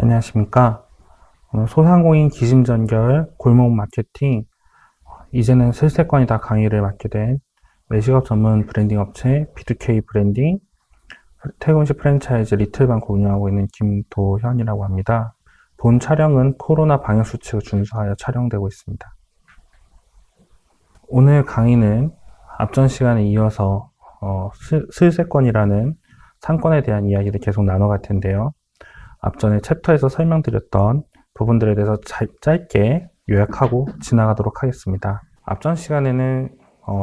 안녕하십니까. 오늘 소상공인 기심전결 골목 마케팅, 이제는 슬세건이다 강의를 맡게 된 외식업 전문 브랜딩 업체 B2K 브랜딩 태국음식 프랜차이즈 리틀방콕 운영하고 있는 김도현이라고 합니다. 본 촬영은 코로나 방역수칙을 준수하여 촬영되고 있습니다. 오늘 강의는 앞전 시간에 이어서 슬세건이라는 상권에 대한 이야기를 계속 나눠갈 텐데요. 앞전에 챕터에서 설명드렸던 부분들에 대해서 짧게 요약하고 지나가도록 하겠습니다. 앞전 시간에는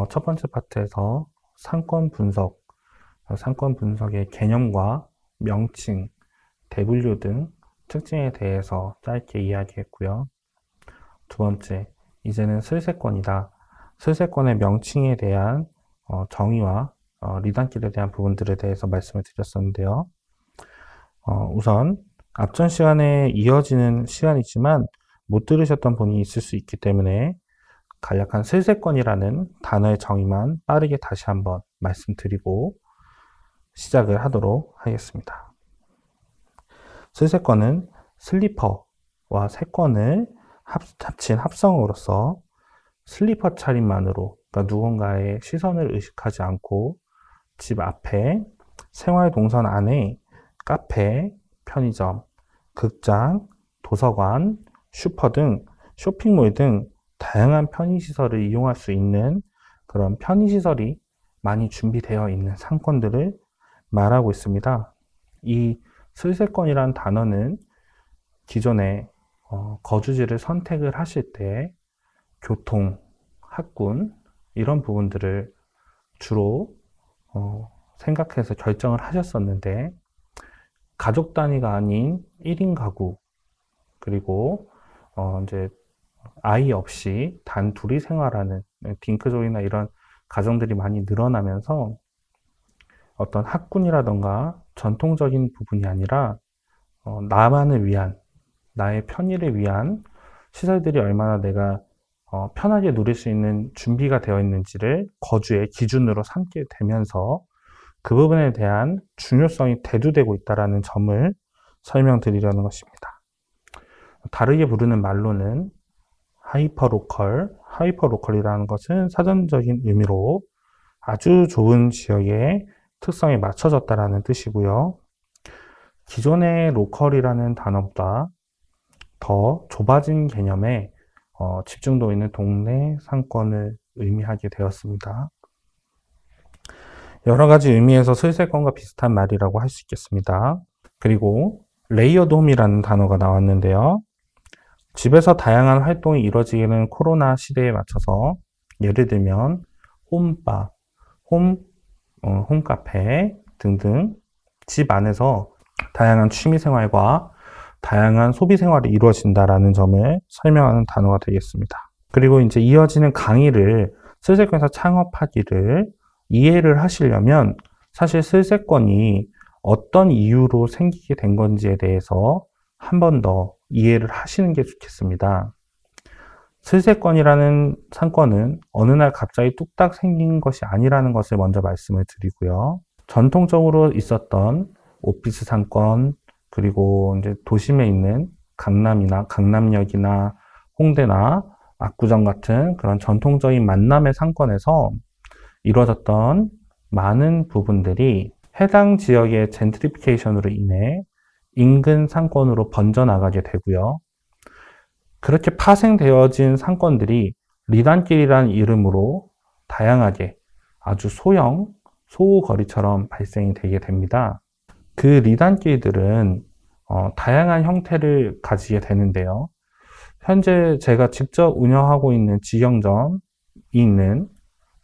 첫 번째 파트에서 상권 분석의 개념과 명칭, 대분류 등 특징에 대해서 짧게 이야기했고요. 두 번째, 이제는 슬세건이다. 슬세건의 명칭에 대한 정의와 리단길에 대한 부분들에 대해서 말씀을 드렸었는데요. 우선 앞전 시간에 이어지는 시간이지만 못 들으셨던 분이 있을 수 있기 때문에 간략한 슬세건이라는 단어의 정의만 빠르게 다시 한번 말씀드리고 시작을 하도록 하겠습니다. 슬세건은 슬리퍼와 세건을 합친 합성어로서 슬리퍼 차림만으로, 그러니까 누군가의 시선을 의식하지 않고 집 앞에 생활 동선 안에 카페, 편의점, 극장, 도서관, 슈퍼 등 쇼핑몰 등 다양한 편의시설을 이용할 수 있는 그런 편의시설이 많이 준비되어 있는 상권들을 말하고 있습니다. 이 슬세건이라는 단어는 기존에 거주지를 선택을 하실 때 교통, 학군 이런 부분들을 주로 생각해서 결정을 하셨었는데 가족 단위가 아닌 1인 가구 그리고 이제 아이 없이 단 둘이 생활하는 딩크족이나 이런 가정들이 많이 늘어나면서 어떤 학군이라던가 전통적인 부분이 아니라 나만을 위한, 나의 편의를 위한 시설들이 얼마나 내가 편하게 누릴 수 있는 준비가 되어 있는지를 거주의 기준으로 삼게 되면서 그 부분에 대한 중요성이 대두되고 있다는 점을 설명드리려는 것입니다. 다르게 부르는 말로는 하이퍼로컬이라는 것은 사전적인 의미로 아주 좁은 지역의 특성에 맞춰졌다는 뜻이고요. 기존의 로컬이라는 단어보다 더 좁아진 개념의 집중도 있는 동네 상권을 의미하게 되었습니다. 여러 가지 의미에서 슬세건과 비슷한 말이라고 할 수 있겠습니다. 그리고 레이어드 홈이라는 단어가 나왔는데요. 집에서 다양한 활동이 이루어지는 코로나 시대에 맞춰서 예를 들면 홈바, 홈카페 등등 집 안에서 다양한 취미생활과 다양한 소비생활이 이루어진다는 점을 설명하는 단어가 되겠습니다. 그리고 이제 이어지는 강의를 슬세건에서 창업하기를 이해를 하시려면 사실 슬세건이 어떤 이유로 생기게 된 건지에 대해서 한 번 더 이해를 하시는 게 좋겠습니다. 슬세건이라는 상권은 어느 날 갑자기 뚝딱 생긴 것이 아니라는 것을 먼저 말씀을 드리고요. 전통적으로 있었던 오피스 상권, 그리고 이제 도심에 있는 강남역이나 홍대나 압구정 같은 그런 전통적인 만남의 상권에서 이루어졌던 많은 부분들이 해당 지역의 젠트리피케이션으로 인해 인근 상권으로 번져나가게 되고요. 그렇게 파생되어진 상권들이 리단길이라는 이름으로 다양하게 아주 소호거리처럼 발생이 되게 됩니다. 그 리단길들은 다양한 형태를 가지게 되는데요. 현재 제가 직접 운영하고 있는 직영점이 있는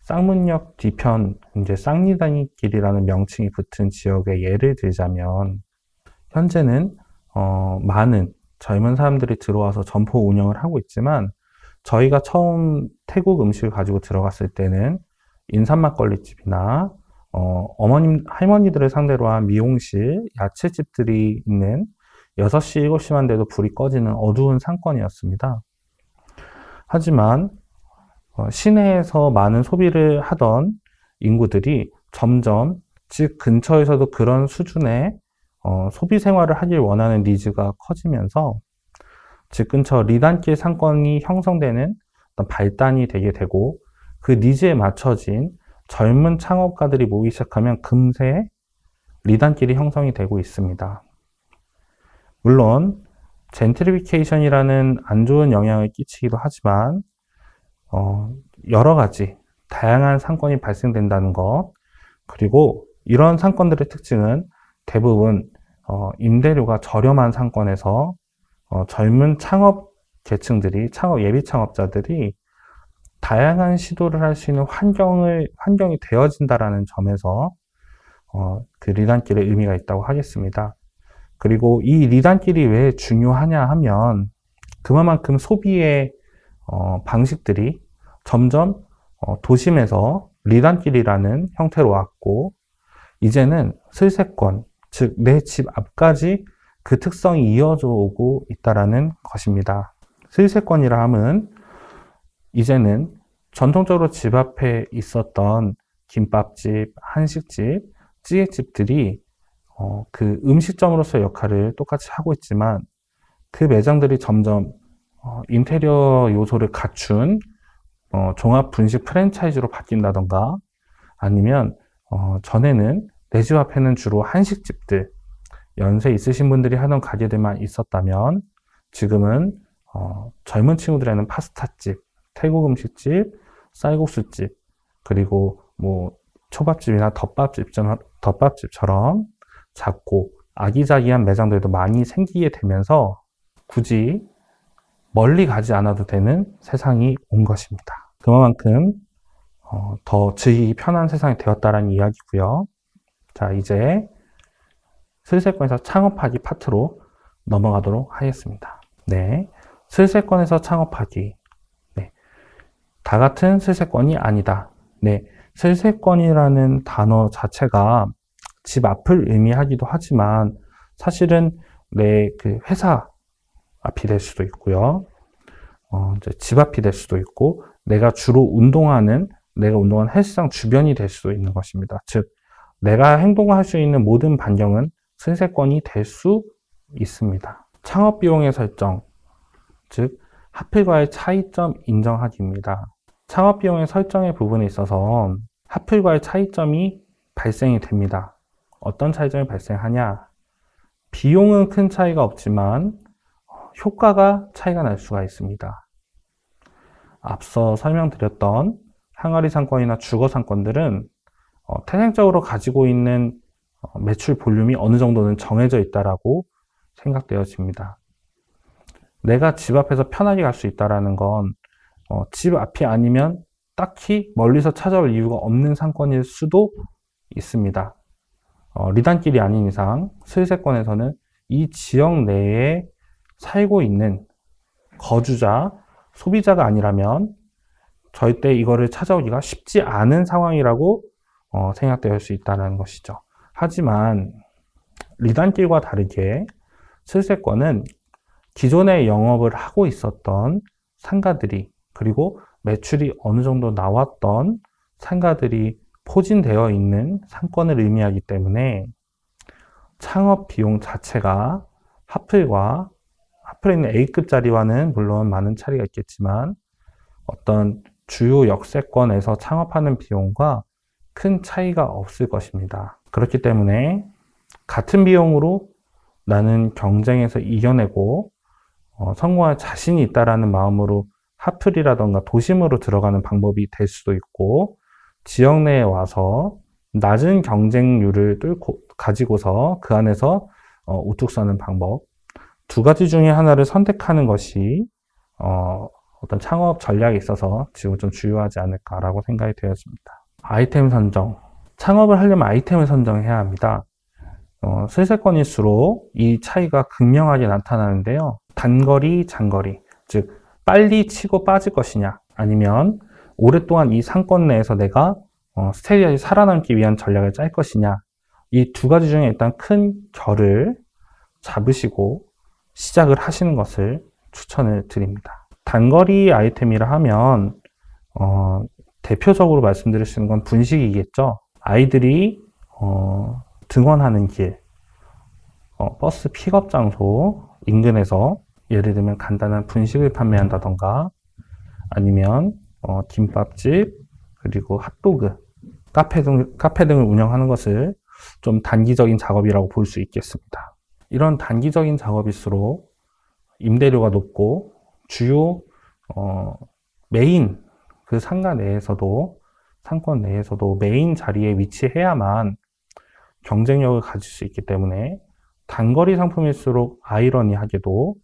쌍문역 뒤편 이제 쌍리단길이라는 명칭이 붙은 지역의 예를 들자면 현재는 많은 젊은 사람들이 들어와서 점포 운영을 하고 있지만 저희가 처음 태국 음식을 가지고 들어갔을 때는 인삼막걸리집이나 어머님, 할머니들을 상대로 한 미용실, 야채집들이 있는 6시, 7시만 돼도 불이 꺼지는 어두운 상권이었습니다. 하지만 시내에서 많은 소비를 하던 인구들이 점점 집 근처에서도 그런 수준의 소비 생활을 하길 원하는 니즈가 커지면서 집 근처 리단길 상권이 형성되는 어떤 발단이 되게 되고, 그 니즈에 맞춰진 젊은 창업가들이 모이기 시작하면 금세 리단길이 형성이 되고 있습니다. 물론 젠트리피케이션이라는 안 좋은 영향을 끼치기도 하지만 여러 가지 다양한 상권이 발생된다는 것, 그리고 이런 상권들의 특징은 대부분 임대료가 저렴한 상권에서 젊은 창업 계층들이, 창업 예비 창업자들이 다양한 시도를 할 수 있는 환경이 되어진다라는 점에서 그 리단길의 의미가 있다고 하겠습니다. 그리고 이 리단길이 왜 중요하냐 하면, 그만큼 소비의 방식들이 점점 도심에서 리단길이라는 형태로 왔고, 이제는 슬세권, 즉 내 집 앞까지 그 특성이 이어져 오고 있다라는 것입니다. 슬세권이라 함은 이제는 전통적으로 집 앞에 있었던 김밥집, 한식집, 찌개집들이 그 음식점으로서의 역할을 똑같이 하고 있지만, 그 매장들이 점점 인테리어 요소를 갖춘 종합 분식 프랜차이즈로 바뀐다던가, 아니면 전에는 내 집 앞에는 주로 한식집들, 연세 있으신 분들이 하던 가게들만 있었다면 지금은 젊은 친구들에는 파스타집, 태국 음식집, 쌀국수집, 그리고 뭐 초밥집이나 덮밥집처럼 작고 아기자기한 매장들도 많이 생기게 되면서 굳이 멀리 가지 않아도 되는 세상이 온 것입니다. 그만큼 더 즐기기 편한 세상이 되었다라는 이야기고요. 자, 이제 슬세권에서 창업하기 파트로 넘어가도록 하겠습니다. 네, 슬세권에서 창업하기. 네, 다 같은 슬세권이 아니다. 네, 슬세권이라는 단어 자체가 집 앞을 의미하기도 하지만 사실은 내 그 회사 앞이 될 수도 있고요. 이제 집 앞이 될 수도 있고, 내가 주로 운동하는 헬스장 주변이 될 수도 있는 것입니다. 즉, 내가 행동할 수 있는 모든 반경은 슬세권이 될 수 있습니다. 창업 비용의 설정, 즉 하플과의 차이점 인정하기입니다. 창업 비용의 설정의 부분에 있어서 하플과의 차이점이 발생이 됩니다. 어떤 차이점이 발생하냐? 비용은 큰 차이가 없지만 효과가 차이가 날 수가 있습니다. 앞서 설명드렸던 항아리 상권이나 주거 상권들은 태생적으로 가지고 있는 매출 볼륨이 어느 정도는 정해져 있다라고 생각되어집니다. 내가 집 앞에서 편하게 갈 수 있다라는 건 집 앞이 아니면 딱히 멀리서 찾아올 이유가 없는 상권일 수도 있습니다. 리단길이 아닌 이상 슬세권에서는 이 지역 내에 살고 있는 거주자, 소비자가 아니라면 절대 이거를 찾아오기가 쉽지 않은 상황이라고 생각될 수 있다는 것이죠. 하지만 리단길과 다르게 슬세권은 기존에 영업을 하고 있었던 상가들이, 그리고 매출이 어느 정도 나왔던 상가들이 포진되어 있는 상권을 의미하기 때문에 창업 비용 자체가 하플에 있는 A급짜리와는 물론 많은 차이가 있겠지만 어떤 주요 역세권에서 창업하는 비용과 큰 차이가 없을 것입니다. 그렇기 때문에 같은 비용으로 나는 경쟁에서 이겨내고 성공할 자신이 있다라는 마음으로 하플이라던가 도심으로 들어가는 방법이 될 수도 있고, 지역 내에 와서 낮은 경쟁률을 가지고서 그 안에서 우뚝 서는 방법, 두 가지 중에 하나를 선택하는 것이 어떤 창업 전략에 있어서 지금 좀 중요하지 않을까라고 생각이 되었습니다. 아이템 선정. 창업을 하려면 아이템을 선정해야 합니다. 슬세권일수록 이 차이가 극명하게 나타나는데요. 단거리, 장거리. 즉, 빨리 치고 빠질 것이냐, 아니면 오랫동안 이 상권 내에서 내가 스테디하게 살아남기 위한 전략을 짤 것이냐, 이 두 가지 중에 일단 큰 결을 잡으시고 시작을 하시는 것을 추천을 드립니다. 단거리 아이템이라 하면 대표적으로 말씀드릴 수 있는 건 분식이겠죠. 아이들이 등원하는 길, 버스 픽업 장소 인근에서 예를 들면 간단한 분식을 판매한다던가 아니면 김밥집 그리고 핫도그, 카페 등을 운영하는 것을 좀 단기적인 작업이라고 볼 수 있겠습니다. 이런 단기적인 작업일수록 임대료가 높고 주요 메인 그 상권 내에서도 메인 자리에 위치해야만 경쟁력을 가질 수 있기 때문에 단거리 상품일수록 아이러니하게도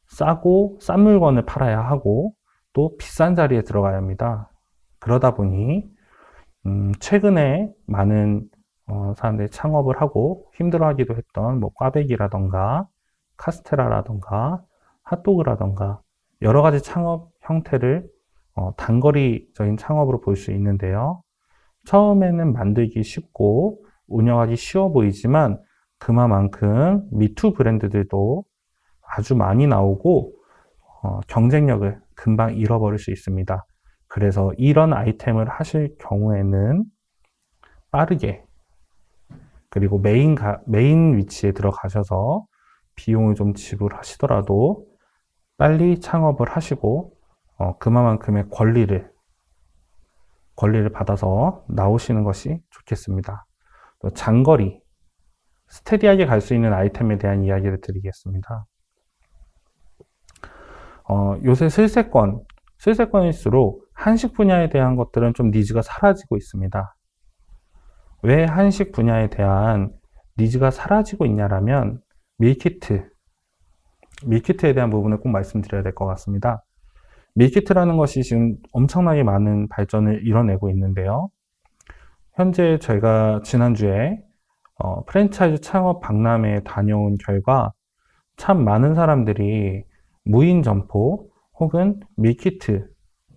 싸고 싼 물건을 팔아야 하고 또 비싼 자리에 들어가야 합니다. 그러다 보니 최근에 많은 사람들이 창업을 하고 힘들어하기도 했던 꽈배기라던가 카스테라라던가 핫도그라던가 여러 가지 창업 형태를 단거리적인 창업으로 볼 수 있는데요. 처음에는 만들기 쉽고 운영하기 쉬워 보이지만 그만큼 미투 브랜드들도 아주 많이 나오고 경쟁력을 금방 잃어버릴 수 있습니다. 그래서 이런 아이템을 하실 경우에는 빠르게 그리고 메인 위치에 들어가셔서 비용을 좀 지불하시더라도 빨리 창업을 하시고 그만큼의 권리를 받아서 나오시는 것이 좋겠습니다. 또 장거리, 스테디하게 갈 수 있는 아이템에 대한 이야기를 드리겠습니다. 요새 슬세권일수록 한식 분야에 대한 것들은 좀 니즈가 사라지고 있습니다. 왜 한식 분야에 대한 니즈가 사라지고 있냐라면 밀키트에 대한 부분을 꼭 말씀드려야 될 것 같습니다. 밀키트라는 것이 지금 엄청나게 많은 발전을 이뤄내고 있는데요. 현재 저희가 지난주에 프랜차이즈 창업 박람회에 다녀온 결과 참 많은 사람들이 무인 점포 혹은 밀키트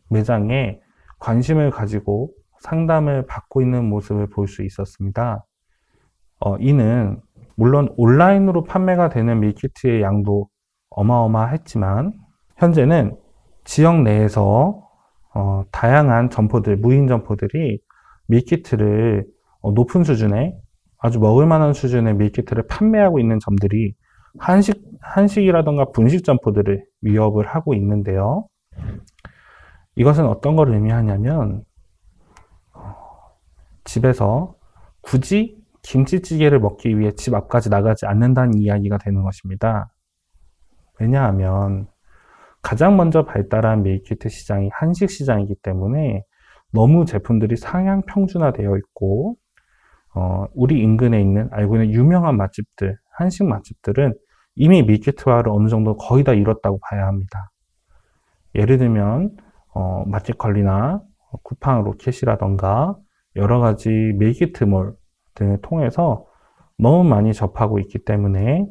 매장에 관심을 가지고 상담을 받고 있는 모습을 볼 수 있었습니다. 이는 물론 온라인으로 판매가 되는 밀키트의 양도 어마어마했지만 현재는 지역 내에서 다양한 점포들, 무인 점포들이 밀키트를 높은 수준의 아주 먹을 만한 수준의 밀키트를 판매하고 있는 점들이 한식이라던가 분식 점포들을 위협을 하고 있는데요. 이것은 어떤 걸 의미하냐면 집에서 굳이 김치찌개를 먹기 위해 집 앞까지 나가지 않는다는 이야기가 되는 것입니다. 왜냐하면 가장 먼저 발달한 밀키트 시장이 한식 시장이기 때문에 너무 제품들이 상향 평준화되어 있고 우리 인근에 있는 알고 있는 유명한 맛집들, 한식 맛집들은 이미 밀키트화를 어느 정도 거의 다 이뤘다고 봐야 합니다. 예를 들면 맛집컬리나 쿠팡 로켓이라던가 여러 가지 밀키트몰 등을 통해서 너무 많이 접하고 있기 때문에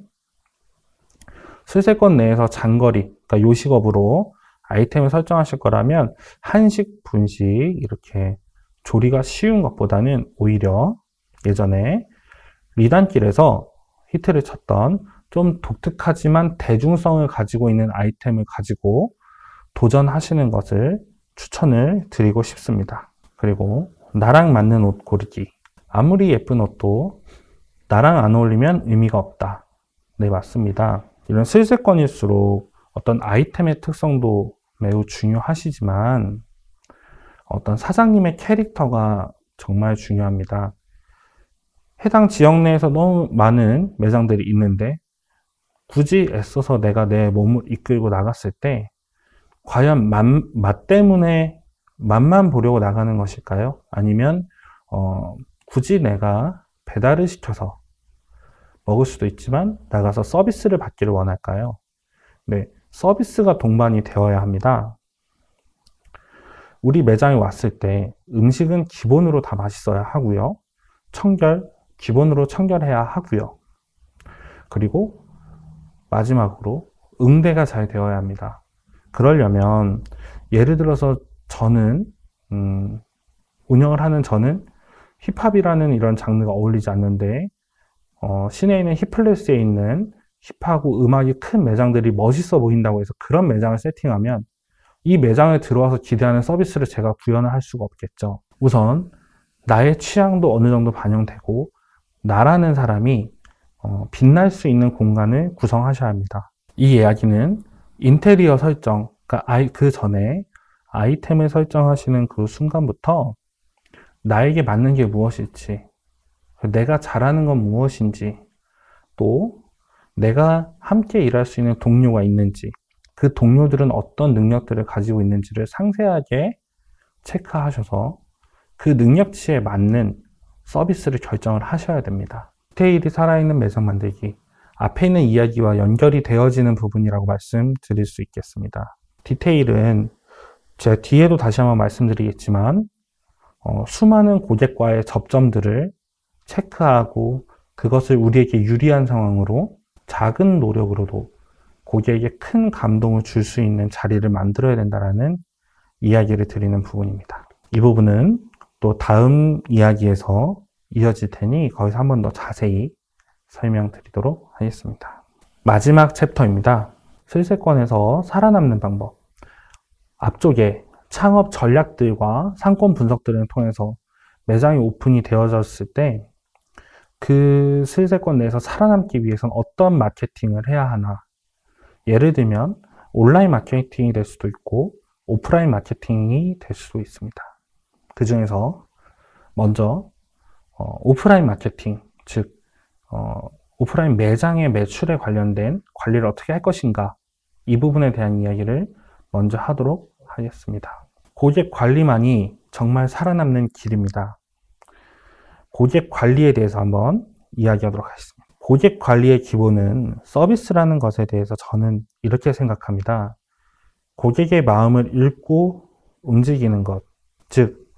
슬세권 내에서 장거리, 그러니까 요식업으로 아이템을 설정하실 거라면 한식, 분식 이렇게 조리가 쉬운 것보다는 오히려 예전에 리단길에서 히트를 쳤던 좀 독특하지만 대중성을 가지고 있는 아이템을 가지고 도전하시는 것을 추천을 드리고 싶습니다. 그리고 나랑 맞는 옷 고르기. 아무리 예쁜 옷도 나랑 안 어울리면 의미가 없다. 네, 맞습니다. 이런 슬세권일수록 어떤 아이템의 특성도 매우 중요하시지만 어떤 사장님의 캐릭터가 정말 중요합니다. 해당 지역 내에서 너무 많은 매장들이 있는데 굳이 애써서 내가 내 몸을 이끌고 나갔을 때 과연 맛 때문에 맛만 보려고 나가는 것일까요? 아니면 굳이 내가 배달을 시켜서 먹을 수도 있지만 나가서 서비스를 받기를 원할까요? 네, 서비스가 동반이 되어야 합니다. 우리 매장에 왔을 때 음식은 기본으로 다 맛있어야 하고요. 기본으로 청결해야 하고요. 그리고 마지막으로 응대가 잘 되어야 합니다. 그러려면 예를 들어서 저는 운영을 하는 저는 힙합이라는 이런 장르가 어울리지 않는데 시내에 있는 힙플레스에 있는 힙하고 음악이 큰 매장들이 멋있어 보인다고 해서 그런 매장을 세팅하면 이 매장에 들어와서 기대하는 서비스를 제가 구현을 할 수가 없겠죠. 우선 나의 취향도 어느 정도 반영되고 나라는 사람이 빛날 수 있는 공간을 구성하셔야 합니다. 이 이야기는 인테리어 설정, 그러니까 그 전에 아이템을 설정하시는 그 순간부터 나에게 맞는 게 무엇일지, 내가 잘하는 건 무엇인지, 또 내가 함께 일할 수 있는 동료가 있는지, 그 동료들은 어떤 능력들을 가지고 있는지를 상세하게 체크하셔서 그 능력치에 맞는 서비스를 결정을 하셔야 됩니다. 디테일이 살아있는 매장 만들기, 앞에 있는 이야기와 연결이 되어지는 부분이라고 말씀드릴 수 있겠습니다. 디테일은 제가 뒤에도 다시 한번 말씀드리겠지만 수많은 고객과의 접점들을 체크하고 그것을 우리에게 유리한 상황으로 작은 노력으로도 고객에게 큰 감동을 줄 수 있는 자리를 만들어야 된다는 이야기를 드리는 부분입니다. 이 부분은 또 다음 이야기에서 이어질 테니 거기서 한 번 더 자세히 설명드리도록 하겠습니다. 마지막 챕터입니다. 슬세권에서 살아남는 방법. 앞쪽에 창업 전략들과 상권 분석들을 통해서 매장이 오픈이 되어졌을 때 그 슬세권 내에서 살아남기 위해서는 어떤 마케팅을 해야 하나. 예를 들면 온라인 마케팅이 될 수도 있고 오프라인 마케팅이 될 수도 있습니다. 그 중에서 먼저 오프라인 마케팅, 즉 오프라인 매장의 매출에 관련된 관리를 어떻게 할 것인가, 이 부분에 대한 이야기를 먼저 하도록 하겠습니다. 고객 관리만이 정말 살아남는 길입니다. 고객 관리에 대해서 한번 이야기하도록 하겠습니다. 고객 관리의 기본은 서비스라는 것에 대해서 저는 이렇게 생각합니다. 고객의 마음을 읽고 움직이는 것, 즉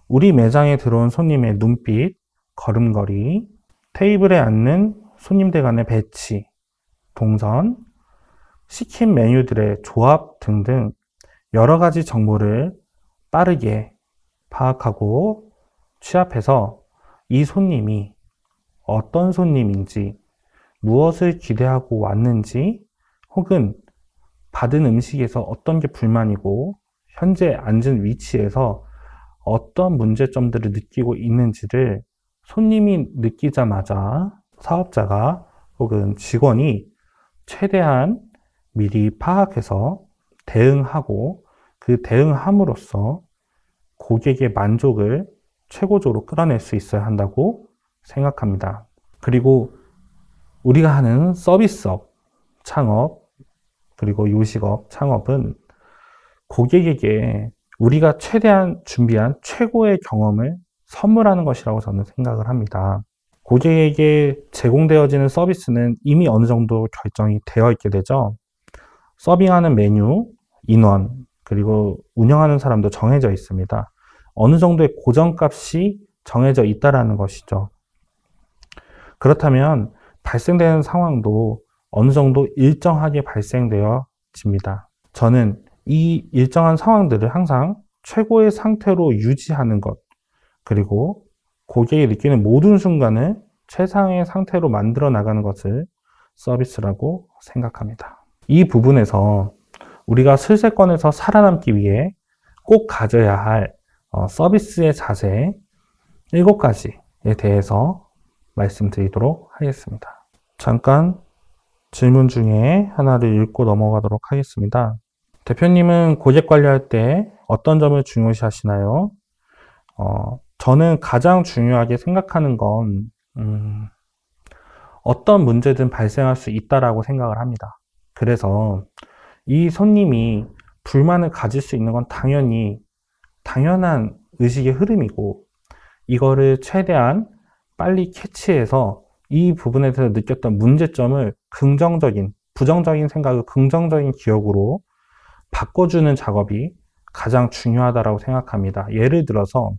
우리 매장에 들어온 손님의 눈빛, 걸음걸이, 테이블에 앉는 손님들 간의 배치, 동선, 시킨 메뉴들의 조합 등등 여러 가지 정보를 빠르게 파악하고 취합해서 이 손님이 어떤 손님인지, 무엇을 기대하고 왔는지, 혹은 받은 음식에서 어떤 게 불만이고 현재 앉은 위치에서 어떤 문제점들을 느끼고 있는지를 손님이 느끼자마자 사업자가 혹은 직원이 최대한 미리 파악해서 대응하고 그 대응함으로써 고객의 만족을 최고적으로 끌어낼 수 있어야 한다고 생각합니다. 그리고 우리가 하는 서비스업, 창업, 그리고 요식업, 창업은 고객에게 우리가 최대한 준비한 최고의 경험을 선물하는 것이라고 저는 생각을 합니다. 고객에게 제공되어지는 서비스는 이미 어느 정도 결정이 되어 있게 되죠. 서빙하는 메뉴, 인원, 그리고 운영하는 사람도 정해져 있습니다. 어느 정도의 고정값이 정해져 있다는 것이죠. 그렇다면 발생되는 상황도 어느 정도 일정하게 발생되어집니다. 저는 이 일정한 상황들을 항상 최고의 상태로 유지하는 것, 그리고 고객이 느끼는 모든 순간을 최상의 상태로 만들어 나가는 것을 서비스라고 생각합니다. 이 부분에서 우리가 슬세권에서 살아남기 위해 꼭 가져야 할 서비스의 자세 7가지에 대해서 말씀드리도록 하겠습니다. 잠깐 질문 중에 하나를 읽고 넘어가도록 하겠습니다. 대표님은 고객 관리할 때 어떤 점을 중요시 하시나요? 저는 가장 중요하게 생각하는 건 어떤 문제든 발생할 수 있다라고 생각을 합니다. 그래서 이 손님이 불만을 가질 수 있는 건 당연한 의식의 흐름이고, 이거를 최대한 빨리 캐치해서 이 부분에 대해서 느꼈던 문제점을 부정적인 생각을 긍정적인 기억으로 바꿔주는 작업이 가장 중요하다고 생각합니다. 예를 들어서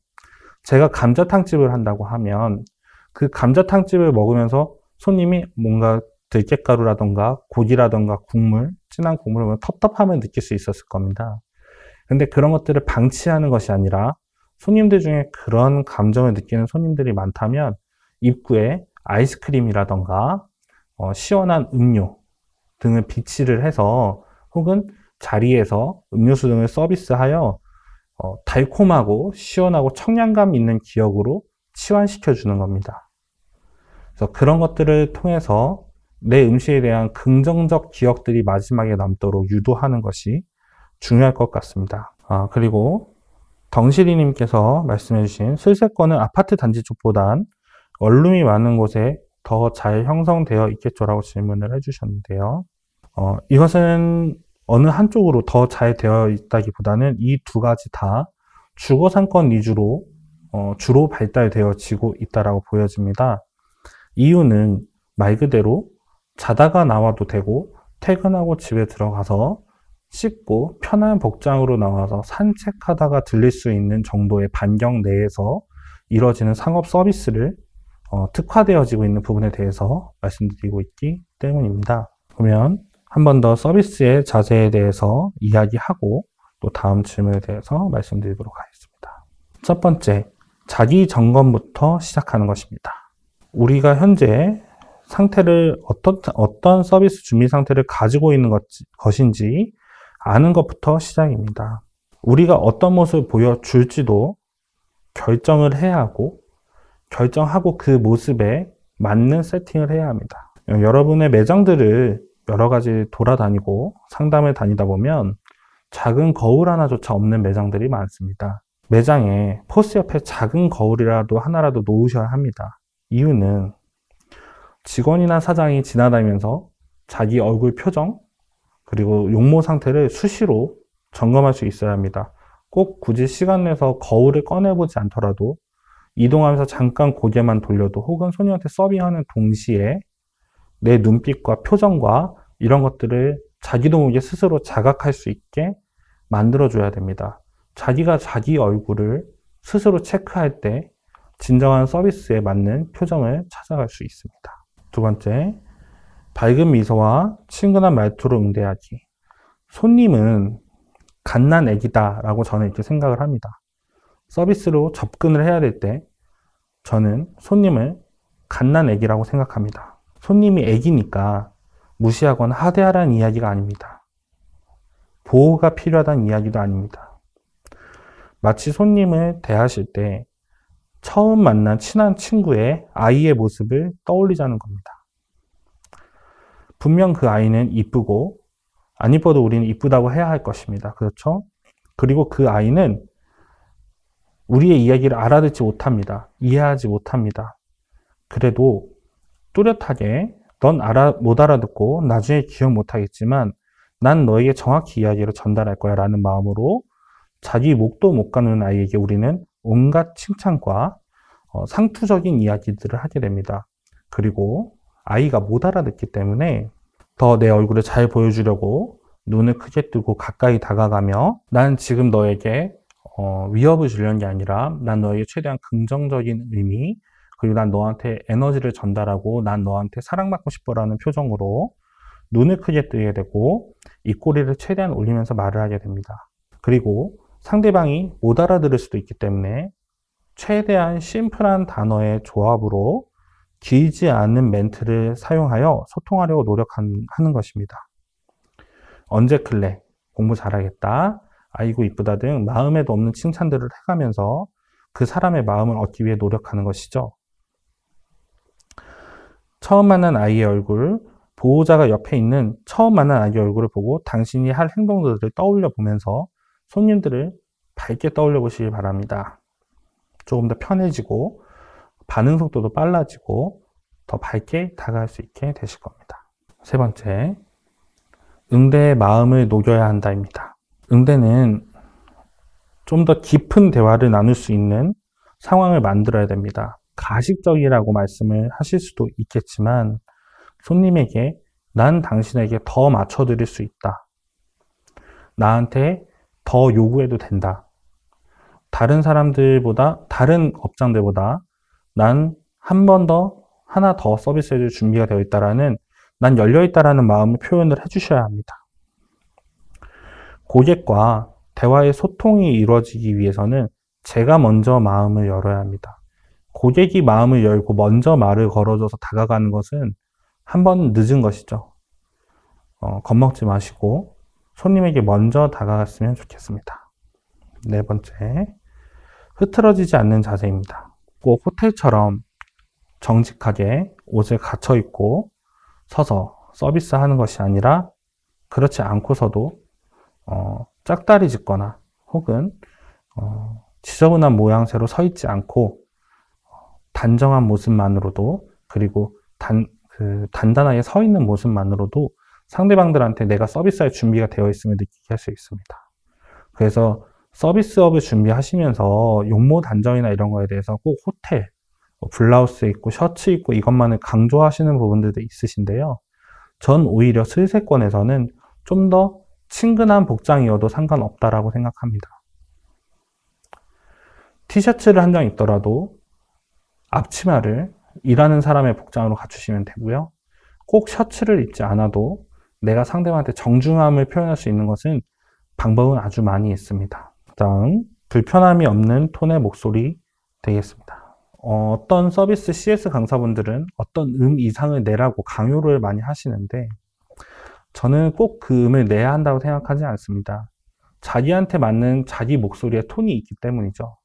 제가 감자탕집을 한다고 하면 그 감자탕집을 먹으면서 손님이 뭔가 들깨가루라던가 고기라던가 진한 국물을 보면 텁텁함을 느낄 수 있었을 겁니다. 근데 그런 것들을 방치하는 것이 아니라 손님들 중에 그런 감정을 느끼는 손님들이 많다면 입구에 아이스크림이라던가 시원한 음료 등을 비치를 해서 혹은 자리에서 음료수 등을 서비스하여 달콤하고 시원하고 청량감 있는 기억으로 치환시켜 주는 겁니다. 그래서 그런 것들을 통해서 내 음식에 대한 긍정적 기억들이 마지막에 남도록 유도하는 것이 중요할 것 같습니다. 그리고 덩실이님께서 말씀해주신 슬세권은 아파트 단지 쪽보단 원룸이 많은 곳에 더 잘 형성되어 있겠죠라고 질문을 해주셨는데요. 이것은 어느 한쪽으로 더 잘 되어 있다기보다는 이 두 가지 다 주거 상권 위주로 주로 발달되어지고 있다라고 보여집니다. 이유는 말 그대로 자다가 나와도 되고 퇴근하고 집에 들어가서 씻고 편한 복장으로 나와서 산책하다가 들릴 수 있는 정도의 반경 내에서 이루어지는 상업 서비스를 특화되어지고 있는 부분에 대해서 말씀드리고 있기 때문입니다. 그러면 한 번 더 서비스의 자세에 대해서 이야기하고 또 다음 질문에 대해서 말씀드리도록 하겠습니다. 첫 번째, 자기 점검부터 시작하는 것입니다. 우리가 현재 상태를 어떤 서비스 준비 상태를 가지고 있는 것인지 아는 것부터 시작입니다. 우리가 어떤 모습을 보여줄지도 결정을 해야 하고 결정하고 그 모습에 맞는 세팅을 해야 합니다. 여러분의 매장들을 여러 가지 돌아다니고 상담을 다니다 보면 작은 거울 하나조차 없는 매장들이 많습니다. 매장에 포스 옆에 작은 거울이라도 하나라도 놓으셔야 합니다. 이유는 직원이나 사장이 지나다니면서 자기 얼굴 표정 그리고 용모 상태를 수시로 점검할 수 있어야 합니다. 꼭 굳이 시간 내서 거울을 꺼내보지 않더라도 이동하면서 잠깐 고개만 돌려도 혹은 손님한테 서빙하는 동시에 내 눈빛과 표정과 이런 것들을 자기도 모르게 스스로 자각할 수 있게 만들어줘야 됩니다. 자기가 자기 얼굴을 스스로 체크할 때 진정한 서비스에 맞는 표정을 찾아갈 수 있습니다. 두 번째, 밝은 미소와 친근한 말투로 응대하기. 손님은 갓난 애기다 라고 저는 이렇게 생각을 합니다. 서비스로 접근을 해야 될 때 저는 손님을 갓난 애기라고 생각합니다. 손님이 애기니까 무시하거나 하대하라는 이야기가 아닙니다. 보호가 필요하다는 이야기도 아닙니다. 마치 손님을 대하실 때 처음 만난 친한 친구의 아이의 모습을 떠올리자는 겁니다. 분명 그 아이는 이쁘고 안 이뻐도 우리는 이쁘다고 해야 할 것입니다. 그렇죠? 그리고 그 아이는 우리의 이야기를 알아듣지 못합니다. 이해하지 못합니다. 그래도 뚜렷하게 넌 못 알아듣고 나중에 기억 못하겠지만 난 너에게 정확히 이야기를 전달할 거야 라는 마음으로 자기 목도 못 가누는 아이에게 우리는 온갖 칭찬과 상투적인 이야기들을 하게 됩니다. 그리고 아이가 못 알아듣기 때문에 더 내 얼굴을 잘 보여주려고 눈을 크게 뜨고 가까이 다가가며 난 지금 너에게 위협을 주려는 게 아니라 난 너에게 최대한 긍정적인 의미 그리고 난 너한테 에너지를 전달하고 난 너한테 사랑받고 싶어라는 표정으로 눈을 크게 뜨게 되고 입꼬리를 최대한 올리면서 말을 하게 됩니다. 그리고 상대방이 못 알아들을 수도 있기 때문에 최대한 심플한 단어의 조합으로 길지 않은 멘트를 사용하여 소통하려고 노력하는 것입니다. 언제 클래? 공부 잘하겠다. 아이고 이쁘다 등 마음에도 없는 칭찬들을 해가면서 그 사람의 마음을 얻기 위해 노력하는 것이죠. 처음 만난 아이의 얼굴, 보호자가 옆에 있는 처음 만난 아이의 얼굴을 보고 당신이 할 행동들을 떠올려 보면서 손님들을 밝게 떠올려 보시기 바랍니다. 조금 더 편해지고 반응 속도도 빨라지고 더 밝게 다가갈 수 있게 되실 겁니다. 세 번째, 응대의 마음을 녹여야 한다입니다. 응대는 좀 더 깊은 대화를 나눌 수 있는 상황을 만들어야 됩니다. 가식적이라고 말씀을 하실 수도 있겠지만 손님에게 난 당신에게 더 맞춰드릴 수 있다. 나한테 더 요구해도 된다. 다른 사람들보다, 다른 업장들보다 난 하나 더 서비스해줄 준비가 되어 있다라는 난 열려있다라는 마음을 표현을 해주셔야 합니다. 고객과 대화의 소통이 이루어지기 위해서는 제가 먼저 마음을 열어야 합니다. 고객이 마음을 열고 먼저 말을 걸어줘서 다가가는 것은 한 번 늦은 것이죠. 겁먹지 마시고 손님에게 먼저 다가갔으면 좋겠습니다. 네 번째, 흐트러지지 않는 자세입니다. 꼭 호텔처럼 정직하게 옷에 갇혀 있고 서서 서비스하는 것이 아니라 그렇지 않고서도 짝다리 짓거나 혹은 지저분한 모양새로 서 있지 않고 단정한 모습만으로도 그리고 단단하게 서 있는 모습만으로도 상대방들한테 내가 서비스할 준비가 되어 있음을 느끼게 할 수 있습니다. 그래서 서비스업을 준비하시면서 용모 단정이나 이런 거에 대해서 꼭 호텔, 블라우스 입고 셔츠 입고 이것만을 강조하시는 부분들도 있으신데요. 전 오히려 슬세권에서는 좀 더 친근한 복장이어도 상관없다라고 생각합니다. 티셔츠를 한 장 입더라도 앞치마를 일하는 사람의 복장으로 갖추시면 되고요. 꼭 셔츠를 입지 않아도 내가 상대방한테 정중함을 표현할 수 있는 것은 방법은 아주 많이 있습니다. 다음, 불편함이 없는 톤의 목소리 되겠습니다. 어떤 서비스 CS 강사분들은 어떤 이상을 내라고 강요를 많이 하시는데 저는 꼭 그 음을 내야 한다고 생각하지 않습니다. 자기한테 맞는 자기 목소리의 톤이 있기 때문이죠.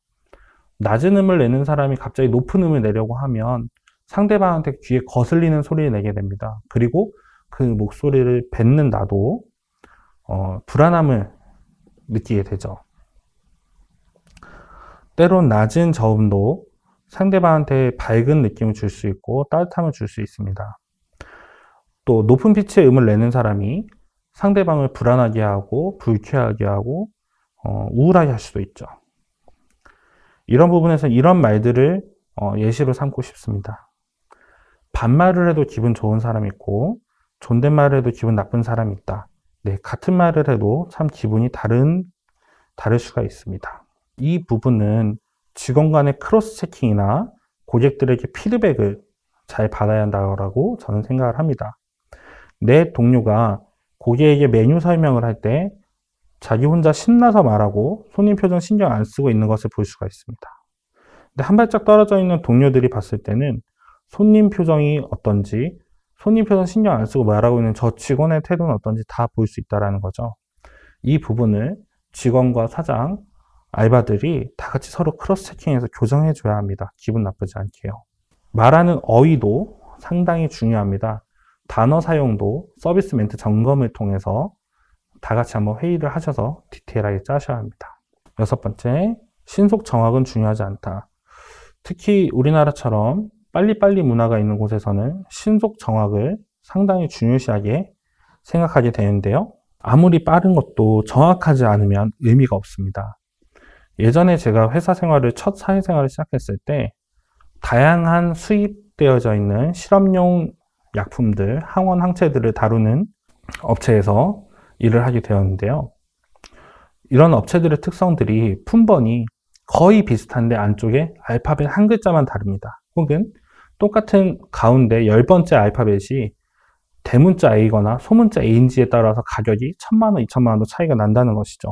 낮은 음을 내는 사람이 갑자기 높은 음을 내려고 하면 상대방한테 귀에 거슬리는 소리를 내게 됩니다. 그리고 그 목소리를 뱉는 나도 불안함을 느끼게 되죠. 때론 낮은 저음도 상대방한테 밝은 느낌을 줄 수 있고 따뜻함을 줄 수 있습니다. 또 높은 피치의 음을 내는 사람이 상대방을 불안하게 하고 불쾌하게 하고 우울하게 할 수도 있죠. 이런 부분에서 이런 말들을 예시로 삼고 싶습니다. 반말을 해도 기분 좋은 사람이 있고 존댓말을 해도 기분 나쁜 사람이 있다. 네, 같은 말을 해도 참 기분이 다를 수가 있습니다. 이 부분은 직원 간의 크로스 체킹이나 고객들에게 피드백을 잘 받아야 한다고 저는 생각을 합니다. 내 동료가 고객에게 메뉴 설명을 할 때 자기 혼자 신나서 말하고 손님 표정 신경 안 쓰고 있는 것을 볼 수가 있습니다. 근데 한 발짝 떨어져 있는 동료들이 봤을 때는 손님 표정이 어떤지, 손님 표정 신경 안 쓰고 말하고 있는 저 직원의 태도는 어떤지 다 볼 수 있다는 거죠. 이 부분을 직원과 사장, 알바들이 다 같이 서로 크로스 체킹해서 교정해 줘야 합니다. 기분 나쁘지 않게요. 말하는 어휘도 상당히 중요합니다. 단어 사용도 서비스 멘트 점검을 통해서 다 같이 한번 회의를 하셔서 디테일하게 짜셔야 합니다. 6번째, 신속 정확은 중요하지 않다. 특히 우리나라처럼 빨리빨리 문화가 있는 곳에서는 신속 정확을 상당히 중요시하게 생각하게 되는데요. 아무리 빠른 것도 정확하지 않으면 의미가 없습니다. 예전에 제가 회사 생활을 첫 사회생활을 시작했을 때 다양한 수입되어져 있는 실험용 약품들, 항원 항체들을 다루는 업체에서 일을 하게 되었는데요. 이런 업체들의 특성들이 품번이 거의 비슷한데 안쪽에 알파벳 한 글자만 다릅니다. 혹은 똑같은 가운데 10번째 알파벳이 대문자 A거나 소문자 A인지에 따라서 가격이 1,000만 원, 2,000만 원도 차이가 난다는 것이죠.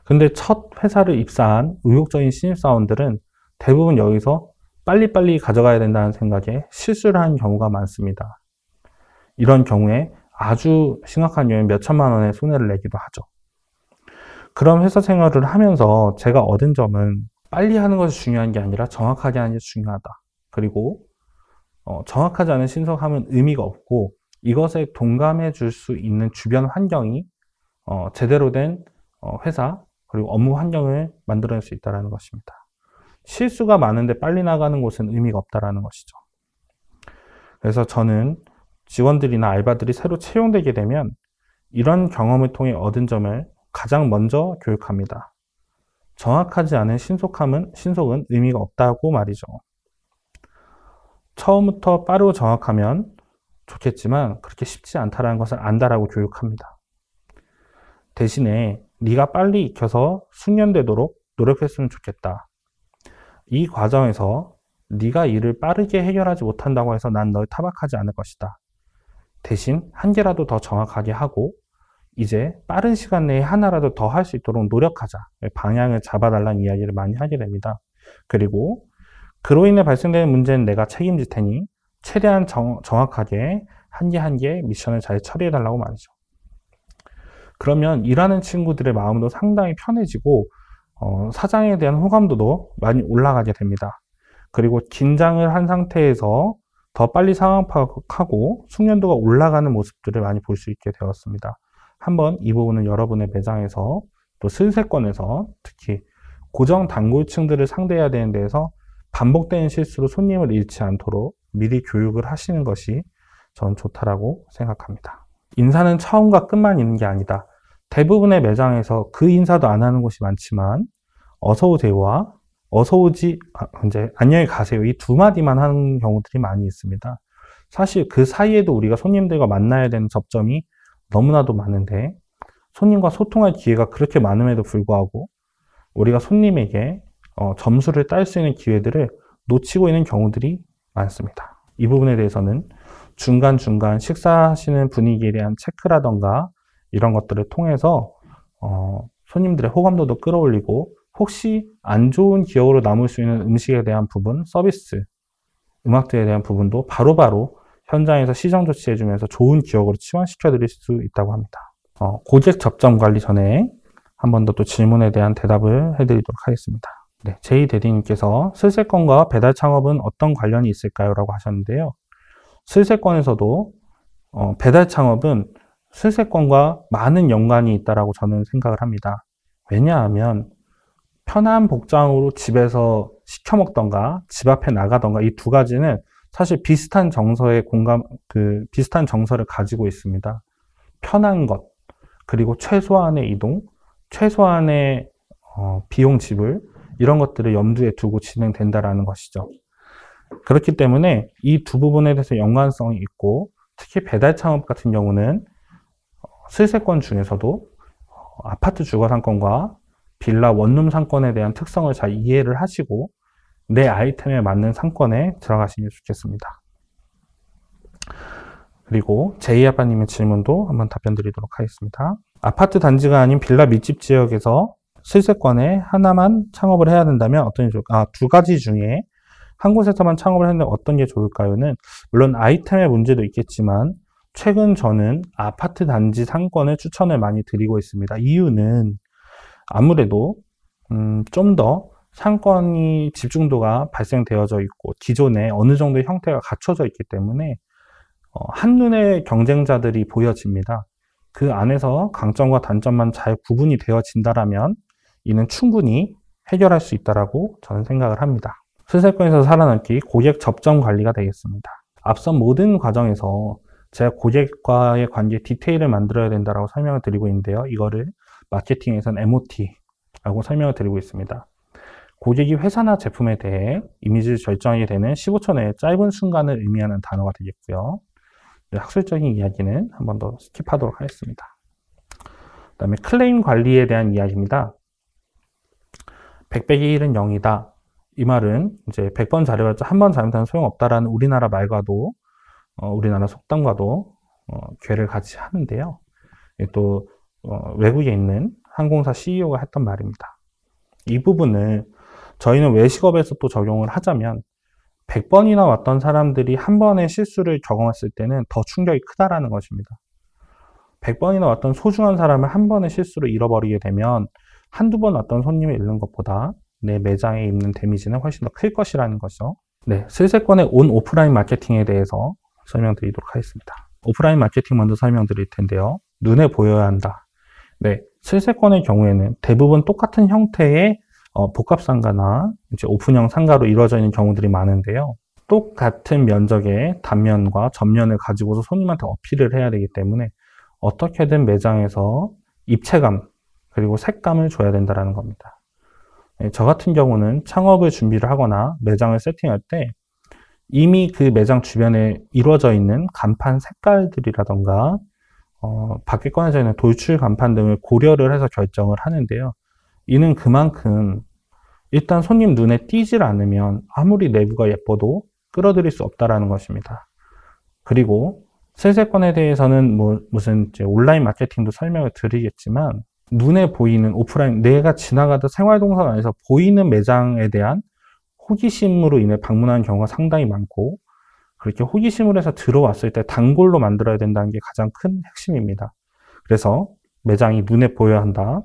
근데 첫 회사를 입사한 의욕적인 신입사원들은 대부분 여기서 빨리빨리 가져가야 된다는 생각에 실수를 하는 경우가 많습니다. 이런 경우에 아주 심각한 요인 몇 천만 원의 손해를 내기도 하죠. 그런 회사 생활을 하면서 제가 얻은 점은 빨리 하는 것이 중요한 게 아니라 정확하게 하는 게 중요하다. 그리고 정확하지 않은 신속함은 의미가 없고 이것에 동감해 줄 수 있는 주변 환경이 제대로 된 회사 그리고 업무 환경을 만들어낼 수 있다는 것입니다. 실수가 많은데 빨리 나가는 곳은 의미가 없다는 것이죠. 그래서 저는 직원들이나 알바들이 새로 채용되게 되면 이런 경험을 통해 얻은 점을 가장 먼저 교육합니다. 정확하지 않은 신속은 의미가 없다고 말이죠. 처음부터 빠르고 정확하면 좋겠지만 그렇게 쉽지 않다는 것을 안다라고 교육합니다. 대신에 네가 빨리 익혀서 숙련되도록 노력했으면 좋겠다. 이 과정에서 네가 일을 빠르게 해결하지 못한다고 해서 난 널 타박하지 않을 것이다. 대신 한 개라도 더 정확하게 하고 이제 빠른 시간 내에 하나라도 더 할 수 있도록 노력하자. 방향을 잡아달라는 이야기를 많이 하게 됩니다. 그리고 그로 인해 발생되는 문제는 내가 책임질 테니 최대한 정확하게 한 개 한 개 미션을 잘 처리해달라고 말이죠. 그러면 일하는 친구들의 마음도 상당히 편해지고 사장에 대한 호감도도 많이 올라가게 됩니다. 그리고 긴장을 한 상태에서 더 빨리 상황 파악하고 숙련도가 올라가는 모습들을 많이 볼 수 있게 되었습니다. 한번 이 부분은 여러분의 매장에서 또 슬세권에서 특히 고정 단골층들을 상대해야 되는 데에서 반복되는 실수로 손님을 잃지 않도록 미리 교육을 하시는 것이 저는 좋다라고 생각합니다. 인사는 처음과 끝만 있는 게 아니다. 대부분의 매장에서 그 인사도 안 하는 곳이 많지만 어서오세요와 어서오지, 이제 안녕히 가세요. 이 두 마디만 하는 경우들이 많이 있습니다. 사실 그 사이에도 우리가 손님들과 만나야 되는 접점이 너무나도 많은데 손님과 소통할 기회가 그렇게 많음에도 불구하고 우리가 손님에게 점수를 딸 수 있는 기회들을 놓치고 있는 경우들이 많습니다. 이 부분에 대해서는 중간중간 식사하시는 분위기에 대한 체크라던가 이런 것들을 통해서 손님들의 호감도도 끌어올리고 혹시 안 좋은 기억으로 남을 수 있는 음식에 대한 부분, 서비스, 음악들에 대한 부분도 바로바로 현장에서 시정 조치해주면서 좋은 기억으로 치환시켜 드릴 수 있다고 합니다. 고객 접점 관리 전에 한 번 더 또 질문에 대한 대답을 해드리도록 하겠습니다. 네, 제이 대리님께서 슬세권과 배달 창업은 어떤 관련이 있을까요? 라고 하셨는데요. 슬세권에서도 배달 창업은 슬세권과 많은 연관이 있다고 저는 생각을 합니다. 왜냐하면 편한 복장으로 집에서 시켜 먹던가 집 앞에 나가던가 이 두 가지는 사실 비슷한 정서의 비슷한 정서를 가지고 있습니다. 편한 것, 그리고 최소한의 이동, 최소한의 비용 지불, 이런 것들을 염두에 두고 진행된다라는 것이죠. 그렇기 때문에 이 두 부분에 대해서 연관성이 있고, 특히 배달 창업 같은 경우는 슬세권 중에서도 아파트 주거 상권과 빌라 원룸 상권에 대한 특성을 잘 이해를 하시고 내 아이템에 맞는 상권에 들어가시면 좋겠습니다. 그리고 제이 아빠님의 질문도 한번 답변 드리도록 하겠습니다. 아파트 단지가 아닌 빌라 밑집 지역에서 슬세권에 하나만 창업을 해야 된다면 어떤 게 좋을까? 두 가지 중에 한 곳에서만 창업을 했는데 어떤 게 좋을까요는, 물론 아이템의 문제도 있겠지만 최근 저는 아파트 단지 상권을 추천을 많이 드리고 있습니다. 이유는 아무래도 좀 더 상권이 집중도가 발생되어져 있고 기존에 어느 정도의 형태가 갖춰져 있기 때문에 한눈에 경쟁자들이 보여집니다. 그 안에서 강점과 단점만 잘 구분이 되어진다라면 이는 충분히 해결할 수 있다라고 저는 생각을 합니다. 슬세권에서 살아남기, 고객 접점 관리가 되겠습니다. 앞선 모든 과정에서 제가 고객과의 관계 디테일을 만들어야 된다라고 설명을 드리고 있는데요. 이거를 마케팅에서는 MOT라고 설명을 드리고 있습니다. 고객이 회사나 제품에 대해 이미지를 결정하게 되는 15초 내의 짧은 순간을 의미하는 단어가 되겠고요. 학술적인 이야기는 한 번 더 스킵하도록 하겠습니다. 그 다음에 클레임 관리에 대한 이야기입니다. 100백의 1은 0이다. 이 말은 이제 100번 잘해봤자 한 번 잘못하면 소용없다라는 우리나라 말과도 우리나라 속담과도 괴를 같이 하는데요. 또 외국에 있는 항공사 CEO가 했던 말입니다. 이 부분을 저희는 외식업에서 또 적용을 하자면 100번이나 왔던 사람들이 한 번의 실수를 경험했을 때는 더 충격이 크다라는 것입니다. 100번이나 왔던 소중한 사람을 한 번의 실수로 잃어버리게 되면 한두 번 왔던 손님을 잃는 것보다 내 매장에 입는 데미지는 훨씬 더 클 것이라는 거죠. 네, 슬세권의 온 오프라인 마케팅에 대해서 설명드리도록 하겠습니다. 오프라인 마케팅 먼저 설명드릴 텐데요. 눈에 보여야 한다. 네, 슬세권의 경우에는 대부분 똑같은 형태의 복합상가나 이제 오픈형 상가로 이루어져 있는 경우들이 많은데요. 똑같은 면적의 단면과 전면을 가지고서 손님한테 어필을 해야 되기 때문에 어떻게든 매장에서 입체감 그리고 색감을 줘야 된다는 겁니다. 네, 저 같은 경우는 창업을 준비를 하거나 매장을 세팅할 때 이미 그 매장 주변에 이루어져 있는 간판 색깔들이라던가 밖에 꺼내져 있는 돌출 간판 등을 고려를 해서 결정을 하는데요. 이는 그만큼 일단 손님 눈에 띄질 않으면 아무리 내부가 예뻐도 끌어들일 수 없다라는 것입니다. 그리고 슬세권에 대해서는 무슨 이제 온라인 마케팅도 설명을 드리겠지만 눈에 보이는 오프라인, 내가 지나가다 생활동선 안에서 보이는 매장에 대한 호기심으로 인해 방문하는 경우가 상당히 많고, 그렇게 호기심으로 해서 들어왔을 때 단골로 만들어야 된다는 게 가장 큰 핵심입니다. 그래서 매장이 눈에 보여야 한다.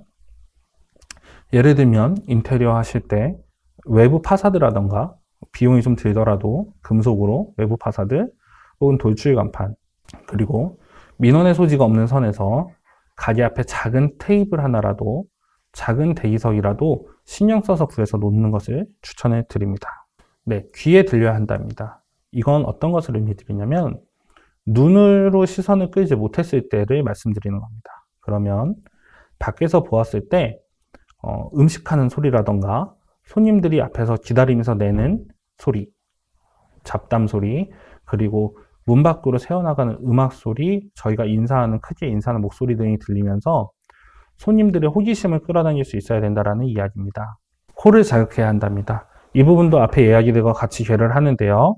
예를 들면 인테리어 하실 때 외부 파사드라던가 비용이 좀 들더라도 금속으로 외부 파사드 혹은 돌출 간판, 그리고 민원의 소지가 없는 선에서 가게 앞에 작은 테이블 하나라도, 작은 대기석이라도 신경 써서 구해서 놓는 것을 추천해 드립니다. 네, 귀에 들려야 한답니다. 이건 어떤 것을 의미드리냐면 눈으로 시선을 끌지 못했을 때를 말씀드리는 겁니다. 그러면 밖에서 보았을 때 음식하는 소리라던가 손님들이 앞에서 기다리면서 내는 소리, 잡담 소리, 그리고 문 밖으로 새어나가는 음악 소리, 저희가 크게 인사하는 목소리 등이 들리면서 손님들의 호기심을 끌어당길 수 있어야 된다는 이야기입니다. 코를 자극해야 한답니다. 이 부분도 앞에 이야기들과 같이 괴를 하는데요.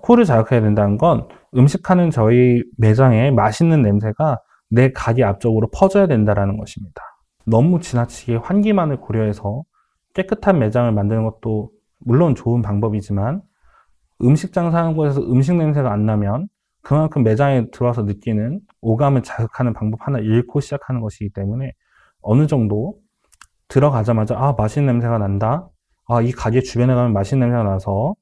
코를 자극해야 된다는 건 음식하는 저희 매장의 맛있는 냄새가 내 가게 앞쪽으로 퍼져야 된다는 것입니다. 너무 지나치게 환기만을 고려해서 깨끗한 매장을 만드는 것도 물론 좋은 방법이지만 음식 장사하는 곳에서 음식 냄새가 안 나면 그만큼 매장에 들어와서 느끼는 오감을 자극하는 방법 하나 잃고 시작하는 것이기 때문에 어느 정도 들어가자마자 맛있는 냄새가 난다, 이 가게 주변에 가면 맛있는 냄새가 나서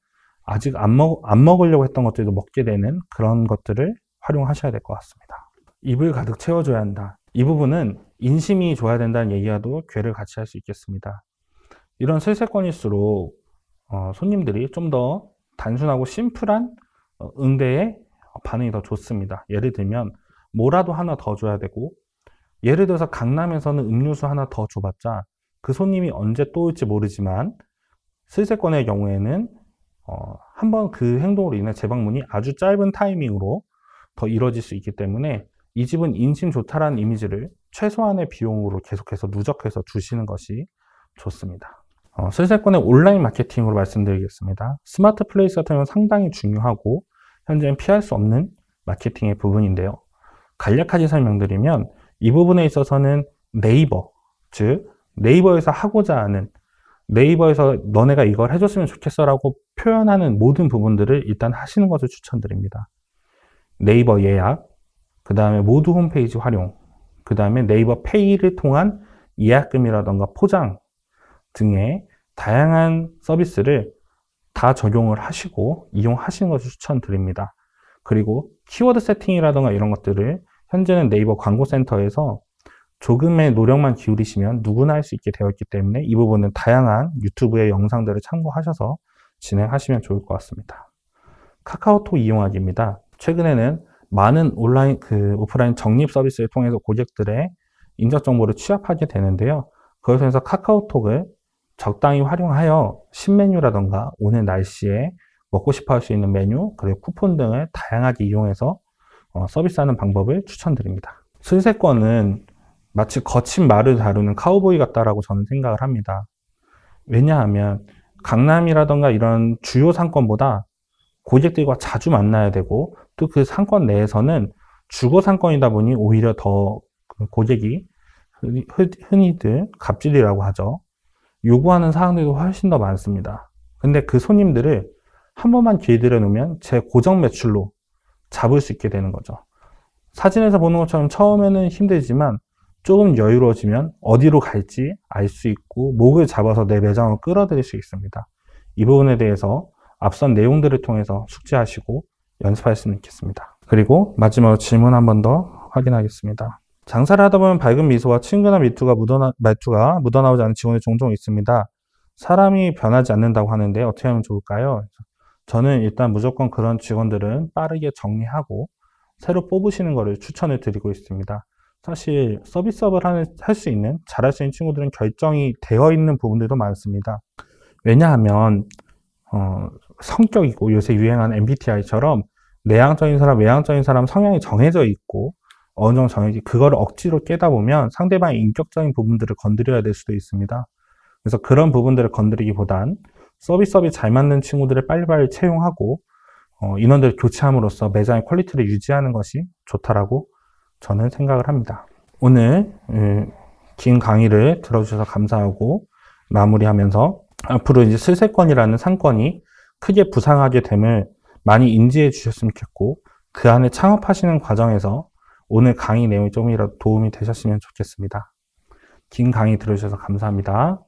아직 안 먹으려고 했던 것들도 먹게 되는 그런 것들을 활용하셔야 될 것 같습니다. 입을 가득 채워줘야 한다. 이 부분은 인심이 좋아야 된다는 얘기와도 괴를 같이 할 수 있겠습니다. 이런 슬세권일수록 손님들이 좀 더 단순하고 심플한 응대에 반응이 더 좋습니다. 예를 들면 뭐라도 하나 더 줘야 되고, 예를 들어서 강남에서는 음료수 하나 더 줘봤자 그 손님이 언제 또 올지 모르지만 슬세권의 경우에는 한번 그 행동으로 인해 재방문이 아주 짧은 타이밍으로 더 이루어질 수 있기 때문에 이 집은 인심 좋다라는 이미지를 최소한의 비용으로 계속해서 누적해서 주시는 것이 좋습니다. 슬세권의 온라인 마케팅으로 말씀드리겠습니다. 스마트 플레이스 같은 경우는 상당히 중요하고 현재는 피할 수 없는 마케팅의 부분인데요. 간략하게 설명드리면 이 부분에 있어서는 네이버, 즉 네이버에서 하고자 하는, 네이버에서 너네가 이걸 해줬으면 좋겠어 라고 표현하는 모든 부분들을 일단 하시는 것을 추천드립니다. 네이버 예약, 그 다음에 모두 홈페이지 활용, 그 다음에 네이버 페이를 통한 예약금이라던가 포장 등의 다양한 서비스를 다 적용을 하시고 이용하시는 것을 추천드립니다. 그리고 키워드 세팅이라던가 이런 것들을 현재는 네이버 광고센터에서 조금의 노력만 기울이시면 누구나 할 수 있게 되어 있기 때문에 이 부분은 다양한 유튜브의 영상들을 참고하셔서 진행하시면 좋을 것 같습니다. 카카오톡 이용하기입니다. 최근에는 많은 오프라인 적립 서비스를 통해서 고객들의 인적 정보를 취합하게 되는데요. 그것을 통해서 카카오톡을 적당히 활용하여 신메뉴라던가 오늘 날씨에 먹고 싶어 할 수 있는 메뉴, 그리고 쿠폰 등을 다양하게 이용해서 서비스하는 방법을 추천드립니다. 슬세권은 마치 거친 말을 다루는 카우보이 같다라고 저는 생각을 합니다. 왜냐하면 강남이라던가 이런 주요 상권보다 고객들과 자주 만나야 되고 또 그 상권 내에서는 주거 상권이다 보니 오히려 더 고객이 흔히들 갑질이라고 하죠. 요구하는 사항들도 훨씬 더 많습니다. 근데 그 손님들을 한 번만 길들여 놓으면 제 고정 매출로 잡을 수 있게 되는 거죠. 사진에서 보는 것처럼 처음에는 힘들지만 조금 여유로워지면 어디로 갈지 알 수 있고 목을 잡아서 내 매장을 끌어들일 수 있습니다. 이 부분에 대해서 앞선 내용들을 통해서 숙지하시고 연습하셨으면 좋겠습니다. 그리고 마지막으로 질문 한 번 더 확인하겠습니다. 장사를 하다 보면 밝은 미소와 친근한 말투가 묻어나오지 않는 직원이 종종 있습니다. 사람이 변하지 않는다고 하는데 어떻게 하면 좋을까요? 저는 일단 무조건 그런 직원들은 빠르게 정리하고 새로 뽑으시는 것을 추천을 드리고 있습니다. 사실 서비스업을 할 수 있는, 잘할 수 있는 친구들은 결정이 되어 있는 부분들도 많습니다. 왜냐하면 성격이고 요새 유행하는 MBTI처럼 내향적인 사람, 외향적인 사람 성향이 정해져 있고 어느 정도 정해지, 그걸 억지로 깨다 보면 상대방의 인격적인 부분들을 건드려야 될 수도 있습니다. 그래서 그런 부분들을 건드리기보단 서비스업이 잘 맞는 친구들을 빨리빨리 채용하고 인원들을 교체함으로써 매장의 퀄리티를 유지하는 것이 좋다라고 저는 생각을 합니다. 오늘 긴 강의를 들어주셔서 감사하고 마무리하면서 앞으로 이제 슬세권이라는 상권이 크게 부상하게 됨을 많이 인지해 주셨으면 좋겠고 그 안에 창업하시는 과정에서 오늘 강의 내용이 조금이라도 도움이 되셨으면 좋겠습니다. 긴 강의 들어주셔서 감사합니다.